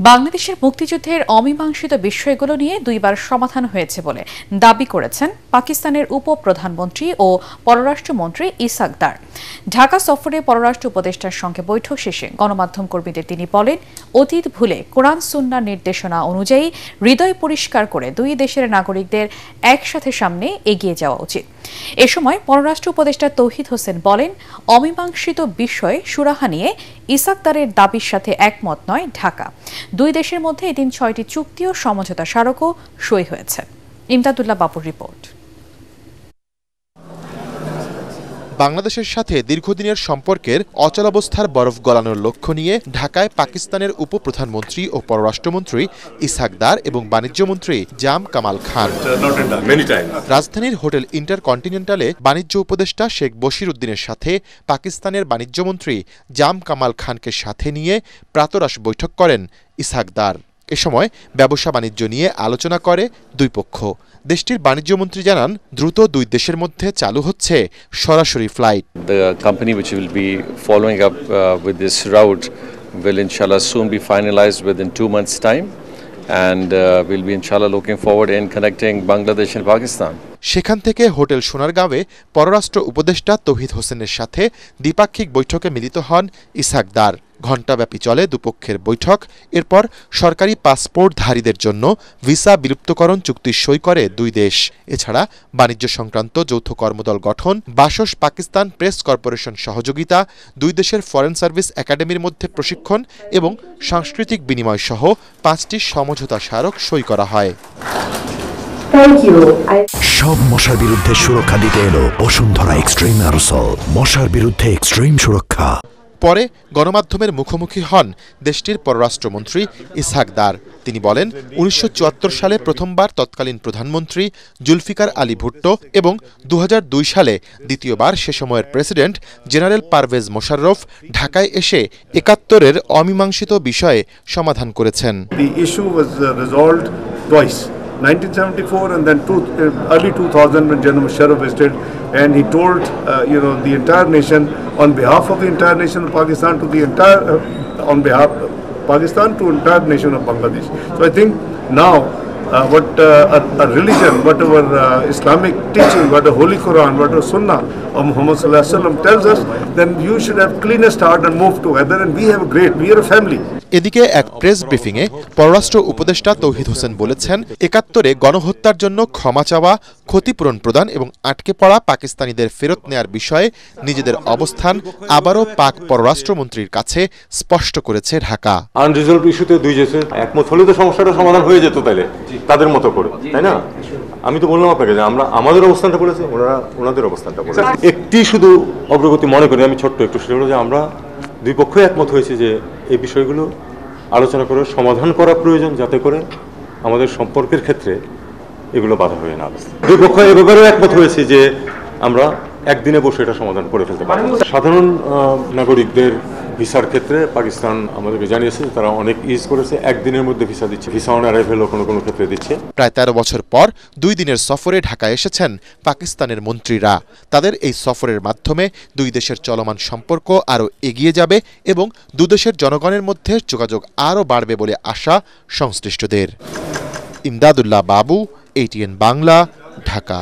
বাংলাদেশের মুক্তিযুদ্ধের অমীমাংসিত বিষয়গুলো নিয়ে দুইবার সমাধান হয়েছে বলে দাবি করেছেন পাকিস্তানের উপপ্রধানমন্ত্রী ও পররাষ্ট্রমন্ত্রী ইসাক দার। ঢাকা সফরে পররাষ্ট্র উপদেষ্টার সঙ্গে বৈঠক শেষে গণমাধ্যম কর্মীদের তিনি বলেন, অতীত ভুলে কোরআন সুন্নাহর নির্দেশনা অনুযায়ী হৃদয় পরিষ্কার করে দুই দেশের নাগরিকদের একসাথে সামনে এগিয়ে যাওয়া উচিত। এ সময় পররাষ্ট্র উপদেষ্টা তৌহিদ হোসেন বলেন, অমীমাংসিত বিষয়ে সুরাহা নিয়ে ইসাক দারের দাবির সাথে একমত নয় ঢাকা। দুই দেশের মধ্যে এদিন ৬টি চুক্তি ও সমঝোতা স্মারকও সই হয়েছে। ইমদাদুল্লাহ বাবুর রিপোর্ট। বাংলাদেশের সাথে দীর্ঘদিনের সম্পর্কের অচলাবস্থার বরফ গলানোর লক্ষ্য নিয়ে ঢাকায় পাকিস্তানের উপপ্রধানমন্ত্রী ও পররাষ্ট্রমন্ত্রী ইসহাক দার এবং বাণিজ্যমন্ত্রী জাম কামাল খান রাজধানীর হোটেল ইন্টারকন্টিনেন্টালে বাণিজ্য উপদেষ্টা শেখ বশির উদ্দিনের সাথে পাকিস্তানের বাণিজ্যমন্ত্রী জাম কামাল খানকে সাথে নিয়ে প্রাতরাশ বৈঠক করেন ইসহাক দার। এ সময় ব্যবসা বাণিজ্য নিয়ে আলোচনা করে দুই পক্ষ। দেশটির বাণিজ্যমন্ত্রী জানান, দ্রুত দুই দেশের মধ্যে চালু হচ্ছে সরাসরি flight. The company which will be following up with this route will inshallah soon be finalized within 2 months' time, and we'll be inshallah looking forward in connecting Bangladesh and Pakistan. সেখান থেকে হোটেল সোনারগাঁওয়ে পররাষ্ট্র উপদেষ্টা তৌহিদ হোসেনের সাথে দ্বিপাক্ষিক বৈঠকে মিলিত হন ইসহাক দার। ঘণ্টাব্যাপী চলে দুপক্ষের বৈঠক। এরপর সরকারি পাসপোর্টধারীদের জন্য ভিসা বিলুপ্তকরণ চুক্তি সই করে দুই দেশ। এছাড়া বাণিজ্য সংক্রান্ত যৌথ কর্মদল গঠন, বাসস পাকিস্তান প্রেস কর্পোরেশন সহযোগিতা, দুই দেশের ফরেন সার্ভিস একাডেমির মধ্যে প্রশিক্ষণ এবং সাংস্কৃতিক বিনিময় সহ 5টি সমঝোতা স্মারক সই করা হয়। সব মশার বিরুদ্ধে সুরক্ষা দিতে এলো বসুন্ধরা এক্সট্রিম অ্যারোসল, মশার বিরুদ্ধে এক্সট্রিম সুরক্ষা। পরে গণমাধ্যমের মুখোমুখি হন দেশটির পররাষ্ট্রমন্ত্রী ইসহাক দার। তিনি বলেন, 1974 সালে প্রথমবার তৎকালীন প্রধানমন্ত্রী জুলফিকার আলী ভুট্টো এবং 2002 সালে দ্বিতীয়বার সে সময়ের প্রেসিডেন্ট জেনারেল পারভেজ মোশাররফ ঢাকায় এসে 71-এর অমীমাংসিত বিষয়ে সমাধান করেছেন। 1974 and then early 2000 when General Musharraf visited, and he told the entire nation on behalf of the entire nation of Pakistan to the entire on behalf of Pakistan to entire nation of Bangladesh. So I think now what a religion, whatever Islamic teaching, what the Holy Quran, what the Sunnah of Muhammad sallallahu alaihi wasallam tells us, then you should have cleanest heart and move together, and we are a family. এদিকে এক press ব্রিফিংয়ে পররাষ্ট্র উপদেষ্টা তৌহিদ হোসেন বলেছেন, 71-এ গণহত্যার জন্য ক্ষমা চাওয়া, ক্ষতিপূরণ প্রদান এবং আটকে পড়া পাকিস্তানিদের ফেরত নেয়ার বিষয়ে নিজেদের অবস্থান আবারও পাক পররাষ্ট্রমন্ত্রীর কাছে স্পষ্ট করেছে ঢাকা। আনরিজলভড ইস্যুতে দুই দেশে একমত হলে তো সমস্যাটা সমাধান হয়ে যেত তাইলে তাদের মতো করে, তাই না? আমি তো বললাম আপনাকে যে আমরা আমাদের অবস্থানটা বলেছি, ওনারা ওনাদের অবস্থানটা বলেছে। একটি শুধু অগ্রগতি মনে করি আমি ছোট্ট একটু, সেটা হলো যে আমরা দুই পক্ষই একমত হয়েছে যে এই বিষয়গুলো আলোচনা করে সমাধান করা প্রয়োজন, যাতে করে আমাদের সম্পর্কের ক্ষেত্রে এগুলো বাধা হয়ে না আসে। দুই পক্ষ এ ব্যাপারেও একমত হয়েছে যে আমরা একদিনে বসে এটা সমাধান করে ফেলতে পারি। সাধারণ নাগরিকদের ভিসার ক্ষেত্রে পাকিস্তান আমাদেরকে জানিয়েছে তারা অনেক ইজ করেছে, একদিনের মধ্যে ভিসা দিচ্ছে, ভিসা অন অ্যারাইভেলও কোনো কোনো ক্ষেত্রে দিচ্ছে। প্রায় 13 বছর পর 2 দিনের সফরে ঢাকায় এসেছেন পাকিস্তানের মন্ত্রীরা। তাদের এই সফরের মাধ্যমে দুই দেশের চলমান সম্পর্ক আরও এগিয়ে যাবে এবং দুদেশের জনগণের মধ্যে যোগাযোগ আরও বাড়বে বলে আশা সংশ্লিষ্টদের। ইমদাদুল্লাহ বাবু, ATN বাংলা, ঢাকা।